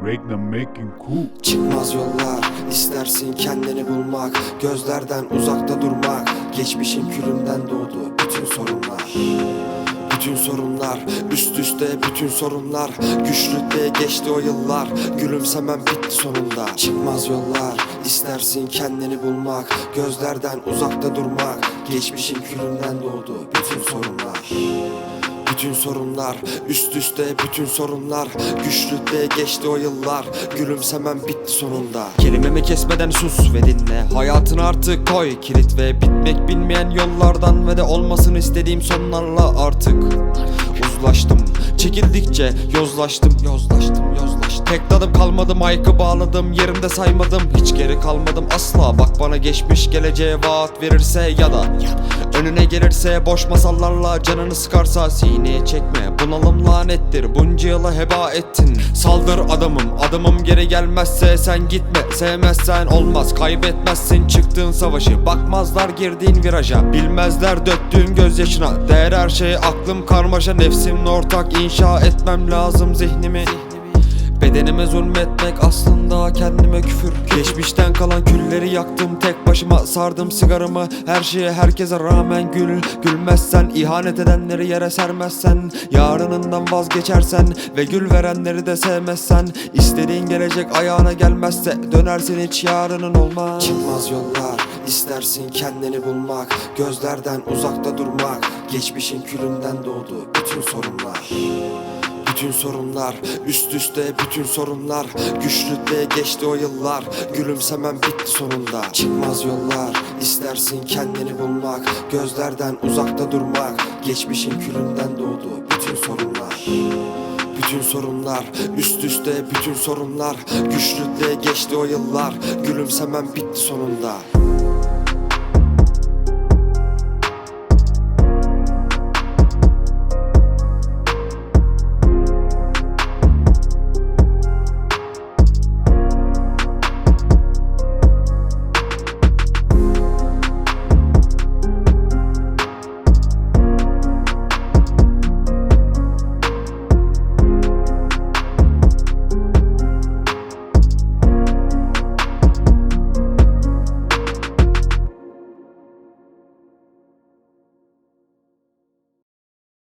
Regnum making cool. Çıkmaz yollar, istersin kendini bulmak, gözlerden uzakta durmak. Geçmişin külünden doğdu bütün sorunlar. Bütün sorunlar, üst üste bütün sorunlar. Güçlükle geçti o yıllar, gülümsemem bitti sonunda. Çıkmaz yollar, istersin kendini bulmak, gözlerden uzakta durmak. Geçmişin külünden doğdu bütün sorunlar. Bütün sorunlar, üst üste bütün sorunlar. Güçlükle geçti o yıllar, gülümsemem bitti sonunda. Kelimemi kesmeden sus ve dinle, hayatını artık koy kilit ve bitmek bilmeyen yollardan ve de olmasını istediğim sonlarla artık uzlaştım. Çekildikçe yozlaştım. Tek tadım kalmadı, mic'ı bağladım, yerimde saymadım, hiç geri kalmadım asla. Bak bana geçmiş geleceğe vaat verirse ya da önüne gelirse boş masallarla canını sıkarsa sineye çekme. Bunalım lanettir, bunca yılı heba ettin. Saldır adımım geri gelmezse sen gitme. Sevmezsen olmaz, kaybetmezsin çıktığın savaşı. Bakmazlar girdiğin viraja, bilmezler döktüğün gözyaşına. Değer her şeye aklım karmaşa, nefsimle ortak inşa etmem lazım zihnimi. Bedenime zulmetmek aslında kendime küfür. Geçmişten kalan külleri yaktım, tek başıma sardım sigaramı. Her şeye herkese rağmen gülmezsen, ihanet edenleri yere sermezsen, yarınından vazgeçersen ve gül verenleri de sevmezsen, istediğin gelecek ayağına gelmezse dönersin, hiç yarının olmaz. Çıkmaz yollar, istersin kendini bulmak, gözlerden uzakta durmak. Geçmişin külünden doğdu bütün sorunlar. Bütün sorunlar, üst üste bütün sorunlar. Güçlükle geçti o yıllar, gülümsemem bitti sonunda. Çıkmaz yollar, istersin kendini bulmak, gözlerden uzakta durmak. Geçmişin külünden doğdu bütün sorunlar. Bütün sorunlar, üst üste bütün sorunlar. Güçlükle geçti o yıllar, gülümsemem bitti sonunda.